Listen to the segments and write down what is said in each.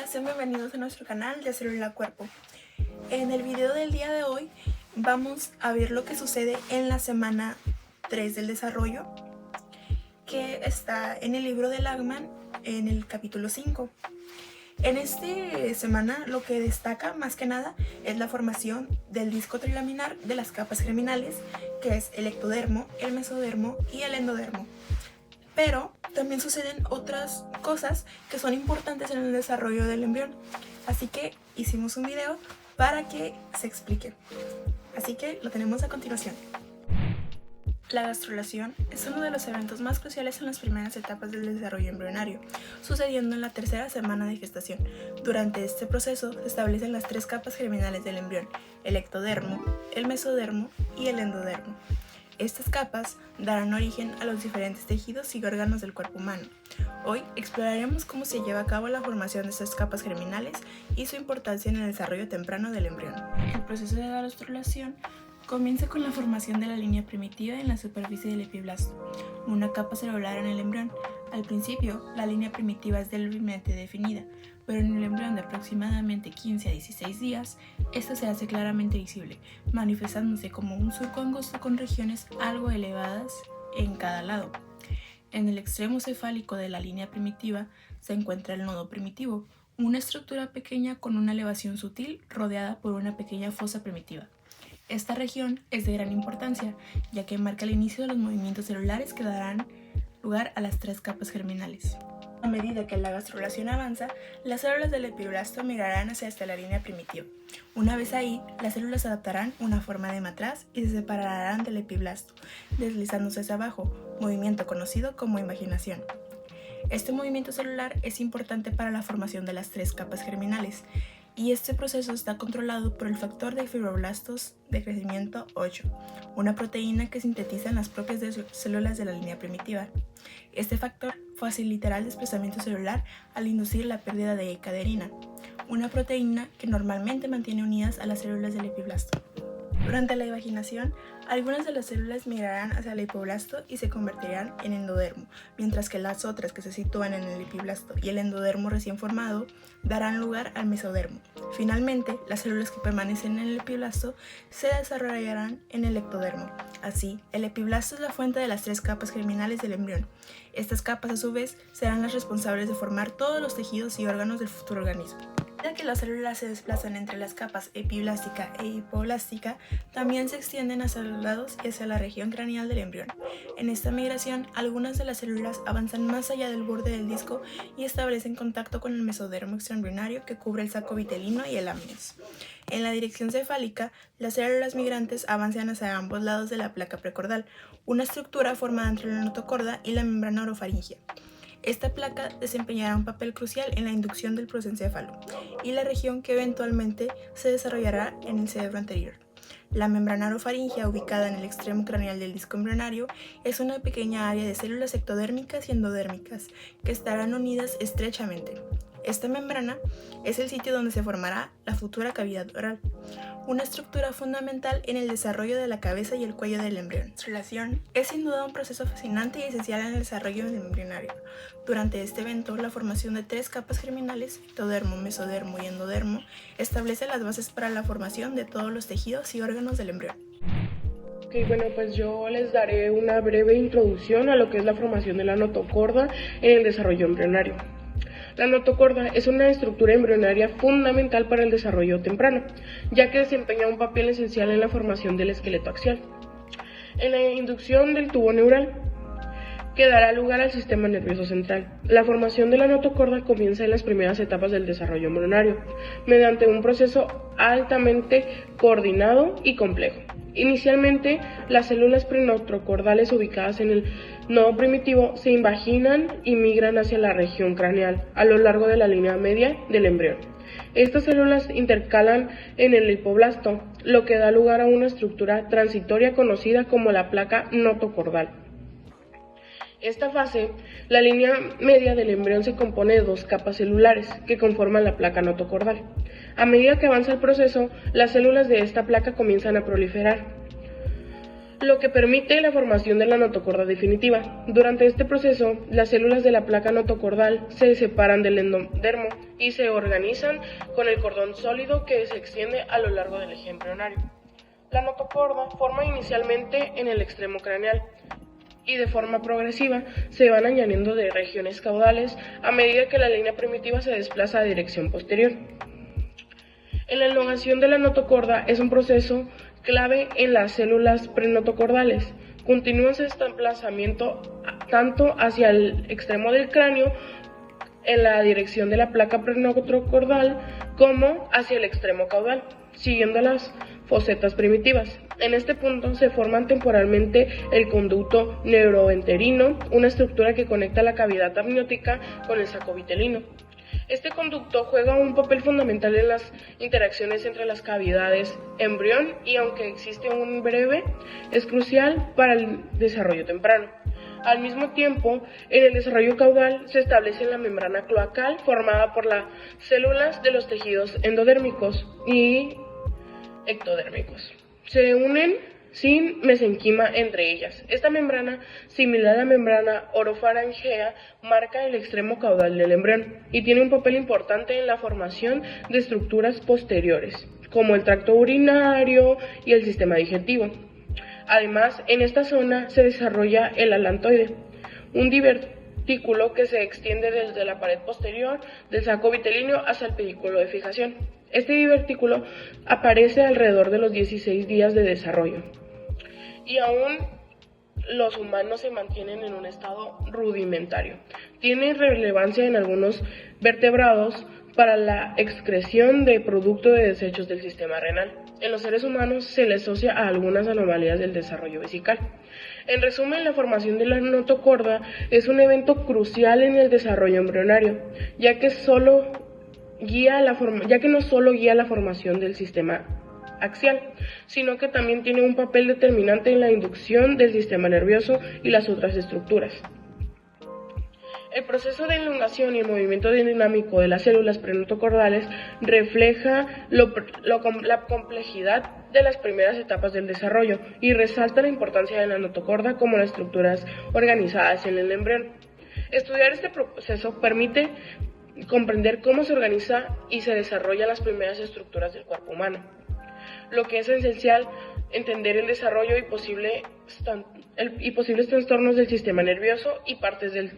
Hola, sean bienvenidos a nuestro canal de Célula Cuerpo. En el video del día de hoy vamos a ver lo que sucede en la semana 3 del desarrollo, que está en el libro de Lagman en el capítulo 5. En esta semana lo que destaca más que nada es la formación del disco trilaminar de las capas germinales, que es el ectodermo, el mesodermo y el endodermo. Pero también suceden otras cosas que son importantes en el desarrollo del embrión. Así que hicimos un video para que se explique. Así que lo tenemos a continuación. La gastrulación es uno de los eventos más cruciales en las primeras etapas del desarrollo embrionario, sucediendo en la tercera semana de gestación. Durante este proceso se establecen las tres capas germinales del embrión: el ectodermo, el mesodermo y el endodermo. Estas capas darán origen a los diferentes tejidos y órganos del cuerpo humano. Hoy exploraremos cómo se lleva a cabo la formación de estas capas germinales y su importancia en el desarrollo temprano del embrión. El proceso de gastrulación comienza con la formación de la línea primitiva en la superficie del epiblasto, una capa celular en el embrión. Al principio, la línea primitiva es débilmente definida, pero en el embrión de aproximadamente 15 a 16 días, esta se hace claramente visible, manifestándose como un surco angosto con regiones algo elevadas en cada lado. En el extremo cefálico de la línea primitiva se encuentra el nodo primitivo, una estructura pequeña con una elevación sutil rodeada por una pequeña fosa primitiva. Esta región es de gran importancia, ya que marca el inicio de los movimientos celulares que darán lugar a las tres capas germinales. A medida que la gastrulación avanza, las células del epiblasto migrarán hacia esta la línea primitiva. Una vez ahí, las células adaptarán una forma de matraz y se separarán del epiblasto, deslizándose hacia abajo, movimiento conocido como invaginación. Este movimiento celular es importante para la formación de las tres capas germinales, y este proceso está controlado por el factor de fibroblastos de crecimiento 8, una proteína que sintetizan las propias células de la línea primitiva. Este factor facilitará el desplazamiento celular al inducir la pérdida de caderina, una proteína que normalmente mantiene unidas a las células del epiblasto. Durante la invaginación, algunas de las células migrarán hacia el hipoblasto y se convertirán en endodermo, mientras que las otras que se sitúan en el epiblasto y el endodermo recién formado darán lugar al mesodermo. Finalmente, las células que permanecen en el epiblasto se desarrollarán en el ectodermo. Así, el epiblasto es la fuente de las tres capas germinales del embrión. Estas capas, a su vez, serán las responsables de formar todos los tejidos y órganos del futuro organismo. Ya que las células se desplazan entre las capas epiblástica e hipoblástica, también se extienden hacia los lados y hacia la región craneal del embrión. En esta migración, algunas de las células avanzan más allá del borde del disco y establecen contacto con el mesodermo extraembrionario que cubre el saco vitelino y el láminas. En la dirección cefálica, las células migrantes avanzan hacia ambos lados de la placa precordal, una estructura formada entre la notocorda y la membrana orofaringea. Esta placa desempeñará un papel crucial en la inducción del prosencéfalo y la región que eventualmente se desarrollará en el cerebro anterior. La membrana orofaringea, ubicada en el extremo craneal del disco embrionario, es una pequeña área de células ectodérmicas y endodérmicas que estarán unidas estrechamente. Esta membrana es el sitio donde se formará la futura cavidad oral, una estructura fundamental en el desarrollo de la cabeza y el cuello del embrión. La gastrulación es sin duda un proceso fascinante y esencial en el desarrollo del embrionario. Durante este evento, la formación de tres capas germinales, ectodermo, mesodermo y endodermo, establece las bases para la formación de todos los tejidos y órganos del embrión. Bueno, pues yo les daré una breve introducción a lo que es la formación de la notocorda en el desarrollo embrionario. La notocorda es una estructura embrionaria fundamental para el desarrollo temprano, ya que desempeña un papel esencial en la formación del esqueleto axial, en la inducción del tubo neural, que dará lugar al sistema nervioso central. La formación de la notocorda comienza en las primeras etapas del desarrollo embrionario, mediante un proceso altamente coordinado y complejo. Inicialmente, las células prenotrocordales ubicadas en el nodo primitivo se invaginan y migran hacia la región craneal a lo largo de la línea media del embrión. Estas células intercalan en el hipoblasto, lo que da lugar a una estructura transitoria conocida como la placa notocordal. Esta fase, la línea media del embrión se compone de dos capas celulares que conforman la placa notocordal. A medida que avanza el proceso, las células de esta placa comienzan a proliferar. lo que permite la formación de la notocorda definitiva. Durante este proceso, las células de la placa notocordal se separan del endodermo y se organizan con el cordón sólido que se extiende a lo largo del eje embrionario. La notocorda forma inicialmente en el extremo craneal y de forma progresiva se van añadiendo de regiones caudales a medida que la línea primitiva se desplaza a dirección posterior. En la elongación de la notocorda es un proceso clave en las células prenotocordales. Continúa ese desplazamiento tanto hacia el extremo del cráneo en la dirección de la placa prenotocordal como hacia el extremo caudal, siguiendo las fosetas primitivas. En este punto se forman temporalmente el conducto neuroenterino, una estructura que conecta la cavidad amniótica con el saco vitelino. Este conducto juega un papel fundamental en las interacciones entre las cavidades embrión y, aunque existe un breve, es crucial para el desarrollo temprano. Al mismo tiempo, en el desarrollo caudal se establece la membrana cloacal formada por las células de los tejidos endodérmicos y ectodérmicos. Se unen sin mesenquima entre ellas. Esta membrana, similar a la membrana orofaringea, marca el extremo caudal del embrión y tiene un papel importante en la formación de estructuras posteriores, como el tracto urinario y el sistema digestivo. Además, en esta zona se desarrolla el alantoide, un divertículo que se extiende desde la pared posterior del saco vitelino hasta el pedículo de fijación. Este divertículo aparece alrededor de los 16 días de desarrollo. Y aún los humanos se mantienen en un estado rudimentario. Tiene relevancia en algunos vertebrados para la excreción de producto de desechos del sistema renal. En los seres humanos se le asocia a algunas anomalías del desarrollo vesical. En resumen, la formación de la notocorda es un evento crucial en el desarrollo embrionario, ya que no solo guía la formación del sistema axial, sino que también tiene un papel determinante en la inducción del sistema nervioso y las otras estructuras. El proceso de elongación y el movimiento dinámico de las células prenotocordales refleja la complejidad de las primeras etapas del desarrollo y resalta la importancia de la notocorda como las estructuras organizadas en el embrión. Estudiar este proceso permite comprender cómo se organiza y se desarrollan las primeras estructuras del cuerpo humano, lo que es esencial entender el desarrollo y posibles trastornos del sistema nervioso y partes del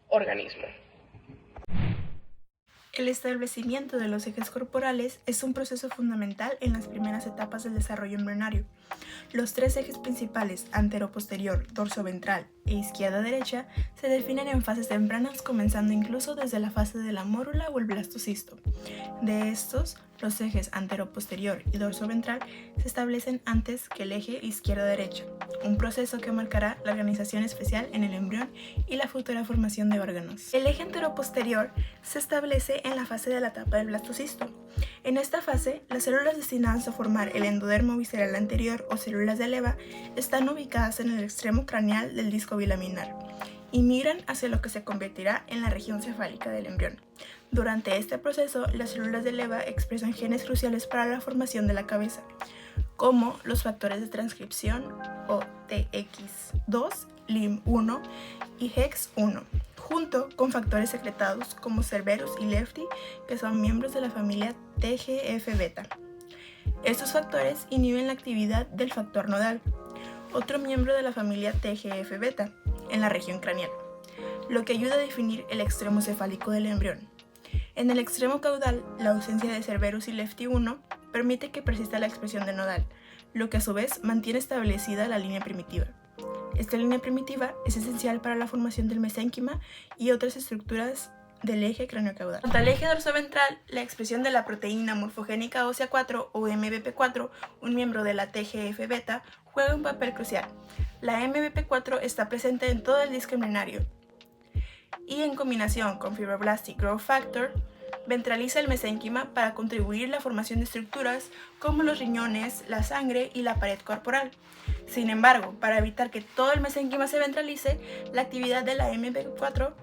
organismo. El establecimiento de los ejes corporales es un proceso fundamental en las primeras etapas del desarrollo embrionario. Los tres ejes principales, antero-posterior, dorso-ventral e izquierda-derecha, se definen en fases tempranas, comenzando incluso desde la fase de la mórula o el blastocisto. De estos, los ejes antero-posterior y dorso-ventral se establecen antes que el eje izquierda-derecha, un proceso que marcará la organización especial en el embrión y la futura formación de órganos. El eje antero-posterior se establece en la fase de la etapa del blastocisto. En esta fase, las células destinadas a formar el endodermo visceral anterior o células de leva están ubicadas en el extremo craneal del disco bilaminar y migran hacia lo que se convertirá en la región cefálica del embrión. Durante este proceso, las células de leva expresan genes cruciales para la formación de la cabeza, como los factores de transcripción o TX2, LIM1 y HEX1, junto con factores secretados como Cerberus y Lefty, que son miembros de la familia TGF-beta. Estos factores inhiben la actividad del factor nodal, otro miembro de la familia TGF-beta, en la región craneal, lo que ayuda a definir el extremo cefálico del embrión. En el extremo caudal, la ausencia de Cerberus y Lefty1 permite que persista la expresión del nodal, lo que a su vez mantiene establecida la línea primitiva. Esta línea primitiva es esencial para la formación del mesénquima y otras estructuras del eje craneocaudal. Contra el eje dorsoventral, la expresión de la proteína morfogénica ósea 4 o MBP4, un miembro de la TGF-beta, juega un papel crucial. La MBP4 está presente en todo el disco embrionario y, en combinación con Fibroblastic Growth Factor, ventraliza el mesénquima para contribuir a la formación de estructuras como los riñones, la sangre y la pared corporal. Sin embargo, para evitar que todo el mesénquima se ventralice, la actividad de la MBP4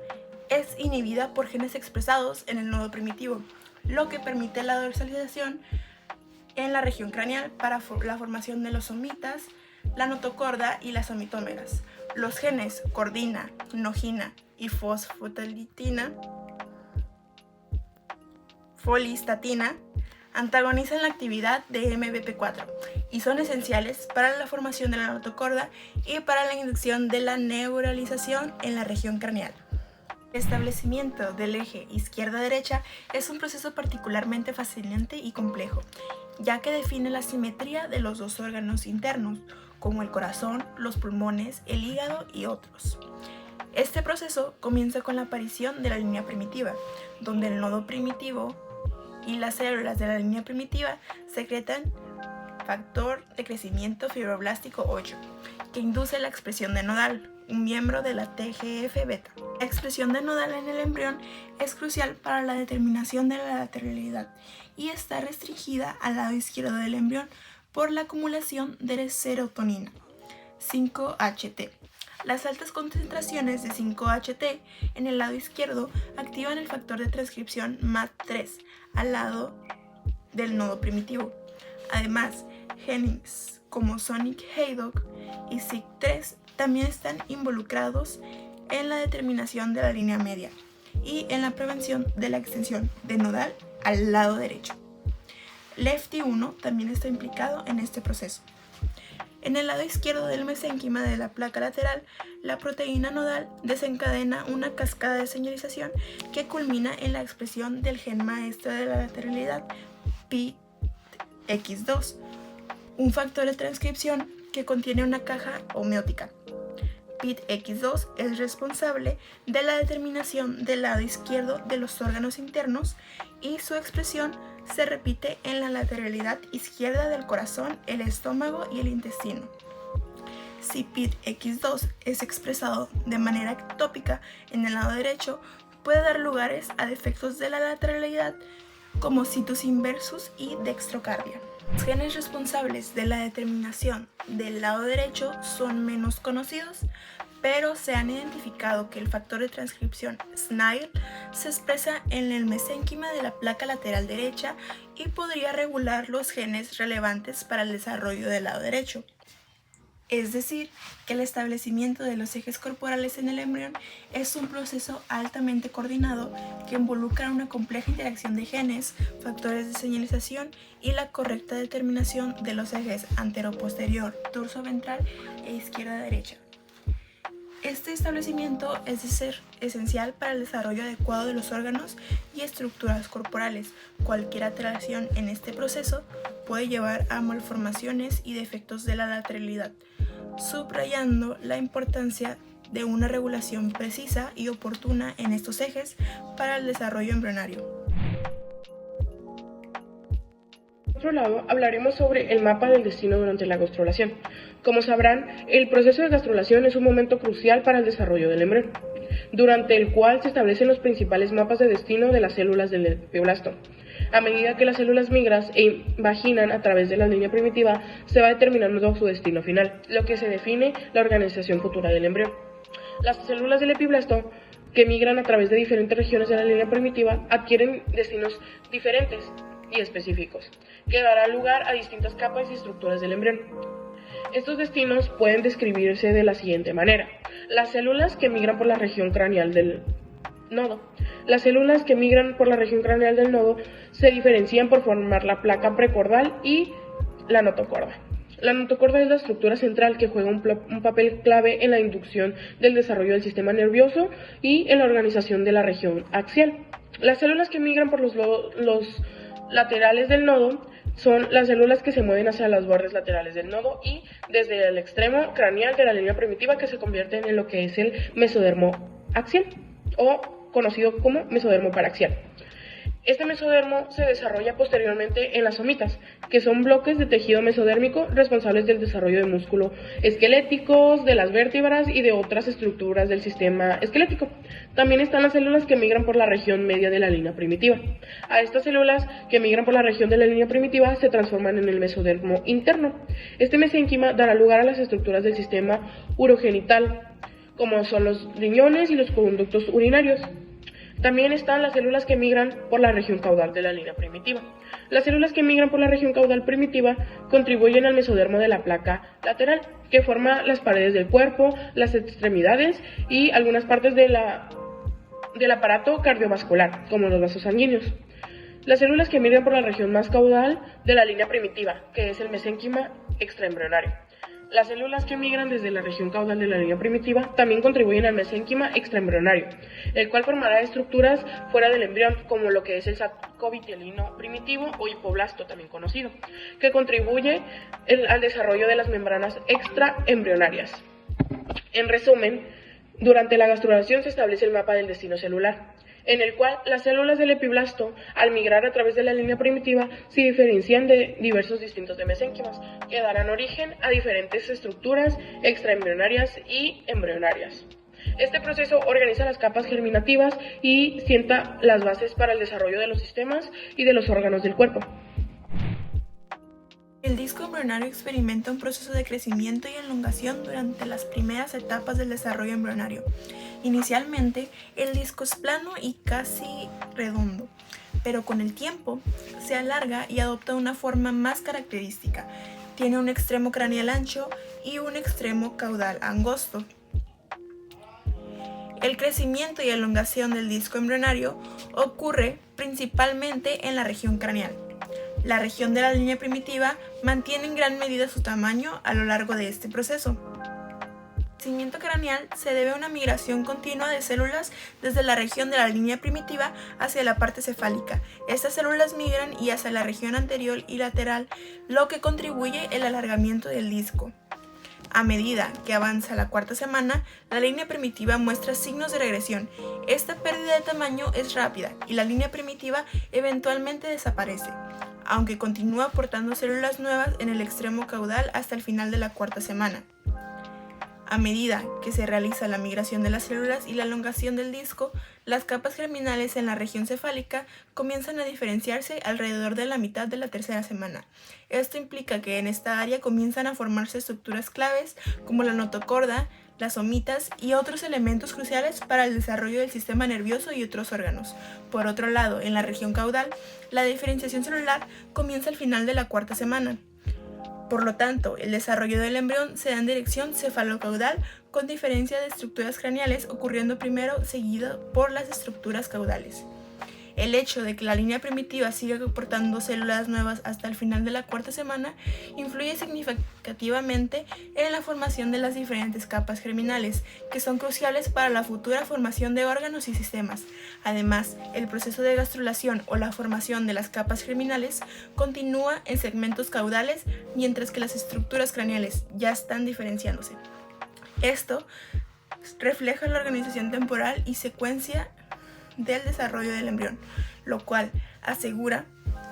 es inhibida por genes expresados en el nodo primitivo, lo que permite la dorsalización en la región craneal para la formación de los somitas, la notocorda y las somitómeras. Los genes cordina, nogina y fosfatidina, folistatina, antagonizan la actividad de MBP4 y son esenciales para la formación de la notocorda y para la inducción de la neuralización en la región craneal. El establecimiento del eje izquierda-derecha es un proceso particularmente fascinante y complejo, ya que define la simetría de los dos órganos internos, como el corazón, los pulmones, el hígado y otros. Este proceso comienza con la aparición de la línea primitiva, donde el nodo primitivo y las células de la línea primitiva secretan factor de crecimiento fibroblástico 8, que induce la expresión de nodal, un miembro de la TGF-beta. La expresión de nodal en el embrión es crucial para la determinación de la lateralidad y está restringida al lado izquierdo del embrión por la acumulación de serotonina, 5-HT. Las altas concentraciones de 5-HT en el lado izquierdo activan el factor de transcripción MAT3 al lado del nodo primitivo. Además, genes como Sonic Haydock y SIG3 también están involucrados en la determinación de la línea media y en la prevención de la extensión de nodal al lado derecho. LEFT1 también está implicado en este proceso. En el lado izquierdo del mesénquima de la placa lateral, la proteína nodal desencadena una cascada de señalización que culmina en la expresión del gen maestro de la lateralidad, PITX2, un factor de transcripción que contiene una caja homeótica. PITX2 es responsable de la determinación del lado izquierdo de los órganos internos y su expresión se repite en la lateralidad izquierda del corazón, el estómago y el intestino. Si PITX2 es expresado de manera ectópica en el lado derecho, puede dar lugares a defectos de la lateralidad como situs inversus y dextrocardia. Los genes responsables de la determinación del lado derecho son menos conocidos, pero se han identificado que el factor de transcripción SNIL se expresa en el mesénquima de la placa lateral derecha y podría regular los genes relevantes para el desarrollo del lado derecho. Es decir, que el establecimiento de los ejes corporales en el embrión es un proceso altamente coordinado que involucra una compleja interacción de genes, factores de señalización y la correcta determinación de los ejes antero-posterior, dorso-ventral e izquierda-derecha. Este establecimiento es de ser esencial para el desarrollo adecuado de los órganos y estructuras corporales. Cualquier alteración en este proceso puede llevar a malformaciones y defectos de la lateralidad, subrayando la importancia de una regulación precisa y oportuna en estos ejes para el desarrollo embrionario. Por otro lado, hablaremos sobre el mapa del destino durante la gastrulación. Como sabrán, el proceso de gastrulación es un momento crucial para el desarrollo del embrión, durante el cual se establecen los principales mapas de destino de las células del epiblastón. A medida que las células migran e vaginan a través de la línea primitiva, se va determinando su destino final, lo que se define la organización futura del embrión. Las células del epiblastón que migran a través de diferentes regiones de la línea primitiva adquieren destinos diferentes y específicos, que darán lugar a distintas capas y estructuras del embrión. Estos destinos pueden describirse de la siguiente manera. Las células que migran por la región craneal del nodo. Las células que migran por la región craneal del nodo se diferencian por formar la placa precordal y la notocorda. La notocorda es la estructura central que juega un papel clave en la inducción del desarrollo del sistema nervioso y en la organización de la región axial. Las células que migran por los laterales del nodo son las células que se mueven hacia los bordes laterales del nodo y desde el extremo craneal de la línea primitiva que se convierten en lo que es el mesodermo axial o conocido como mesodermo paraxial. Este mesodermo se desarrolla posteriormente en las somitas, que son bloques de tejido mesodérmico responsables del desarrollo de músculos esqueléticos, de las vértebras y de otras estructuras del sistema esquelético. También están las células que migran por la región media de la línea primitiva. A estas células que migran por la región de la línea primitiva se transforman en el mesodermo interno. Este mesénquima dará lugar a las estructuras del sistema urogenital, como son los riñones y los conductos urinarios. También están las células que migran por la región caudal de la línea primitiva. Las células que migran por la región caudal primitiva contribuyen al mesodermo de la placa lateral, que forma las paredes del cuerpo, las extremidades y algunas partes del aparato cardiovascular, como los vasos sanguíneos. Las células que migran por la región más caudal de la línea primitiva, que es el mesénquima extraembrionario. Las células que migran desde la región caudal de la línea primitiva también contribuyen al mesénquima extraembrionario, el cual formará estructuras fuera del embrión, como lo que es el saco vitelino primitivo o hipoblasto, también conocido, que contribuye al desarrollo de las membranas extraembrionarias. En resumen, durante la gastrulación se establece el mapa del destino celular, en el cual las células del epiblasto, al migrar a través de la línea primitiva, se diferencian de diversos distintos de mesénquimas, que darán origen a diferentes estructuras extraembrionarias y embrionarias. Este proceso organiza las capas germinativas y sienta las bases para el desarrollo de los sistemas y de los órganos del cuerpo. El disco embrionario experimenta un proceso de crecimiento y elongación durante las primeras etapas del desarrollo embrionario. Inicialmente, el disco es plano y casi redondo, pero con el tiempo se alarga y adopta una forma más característica. Tiene un extremo craneal ancho y un extremo caudal angosto. El crecimiento y elongación del disco embrionario ocurre principalmente en la región craneal. La región de la línea primitiva mantiene en gran medida su tamaño a lo largo de este proceso. El crecimiento craneal se debe a una migración continua de células desde la región de la línea primitiva hacia la parte cefálica. Estas células migran y hacia la región anterior y lateral, lo que contribuye al alargamiento del disco. A medida que avanza la cuarta semana, la línea primitiva muestra signos de regresión. Esta pérdida de tamaño es rápida y la línea primitiva eventualmente desaparece, aunque continúa aportando células nuevas en el extremo caudal hasta el final de la cuarta semana. A medida que se realiza la migración de las células y la elongación del disco, las capas germinales en la región cefálica comienzan a diferenciarse alrededor de la mitad de la tercera semana. Esto implica que en esta área comienzan a formarse estructuras claves como la notocorda, las somitas y otros elementos cruciales para el desarrollo del sistema nervioso y otros órganos. Por otro lado, en la región caudal, la diferenciación celular comienza al final de la cuarta semana. Por lo tanto, el desarrollo del embrión se da en dirección cefalocaudal, con diferencia de estructuras craneales ocurriendo primero, seguido por las estructuras caudales. El hecho de que la línea primitiva siga aportando células nuevas hasta el final de la cuarta semana influye significativamente en la formación de las diferentes capas germinales, que son cruciales para la futura formación de órganos y sistemas. Además, el proceso de gastrulación o la formación de las capas germinales continúa en segmentos caudales, mientras que las estructuras craneales ya están diferenciándose. Esto refleja la organización temporal y secuencia del desarrollo del embrión, lo cual asegura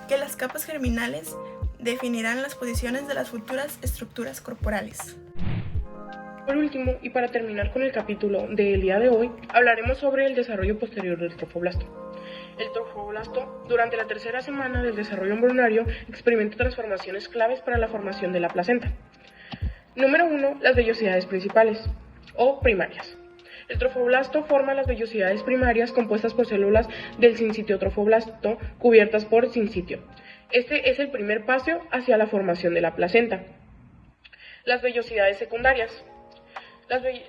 que las capas germinales definirán las posiciones de las futuras estructuras corporales. Por último, y para terminar con el capítulo del día de hoy, hablaremos sobre el desarrollo posterior del trofoblasto. El trofoblasto, durante la tercera semana del desarrollo embrionario, experimenta transformaciones claves para la formación de la placenta. Número 1. Las vellosidades principales, o primarias. El trofoblasto forma las vellosidades primarias compuestas por células del sincitiotrofoblasto cubiertas por sincitio. Este es el primer paso hacia la formación de la placenta. Las vellosidades secundarias.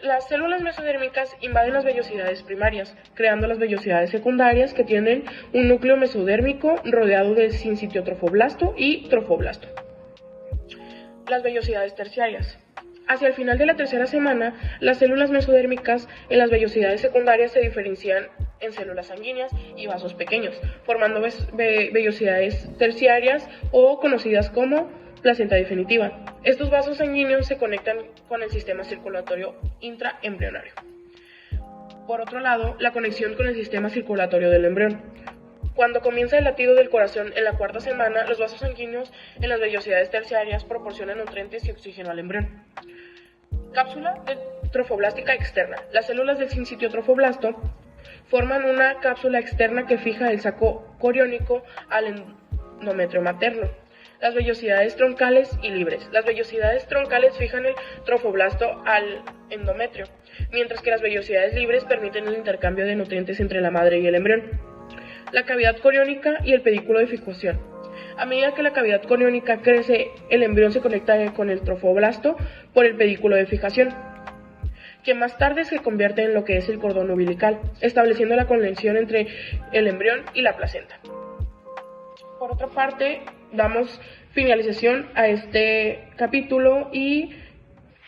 Las células mesodérmicas invaden las vellosidades primarias, creando las vellosidades secundarias que tienen un núcleo mesodérmico rodeado de sincitiotrofoblasto y trofoblasto. Las vellosidades terciarias. Hacia el final de la tercera semana, las células mesodérmicas en las vellosidades secundarias se diferencian en células sanguíneas y vasos pequeños, formando vellosidades terciarias o conocidas como placenta definitiva. Estos vasos sanguíneos se conectan con el sistema circulatorio intraembrionario. Por otro lado, la conexión con el sistema circulatorio del embrión. Cuando comienza el latido del corazón en la cuarta semana, los vasos sanguíneos en las vellosidades terciarias proporcionan nutrientes y oxígeno al embrión. Cápsula trofoblástica externa. Las células del sincitiotrofoblasto forman una cápsula externa que fija el saco coriónico al endometrio materno. Las vellosidades troncales y libres. Las vellosidades troncales fijan el trofoblasto al endometrio mientras que las vellosidades libres permiten el intercambio de nutrientes entre la madre y el embrión. La cavidad coriónica y el pedículo de fijación. A medida que la cavidad coriónica crece, el embrión se conecta con el trofoblasto por el pedículo de fijación, que más tarde se convierte en lo que es el cordón umbilical, estableciendo la conexión entre el embrión y la placenta. Por otra parte, damos finalización a este capítulo y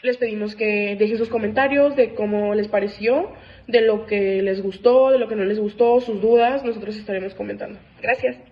les pedimos que dejen sus comentarios de cómo les pareció, de lo que les gustó, de lo que no les gustó, sus dudas. Nosotros estaremos comentando. Gracias.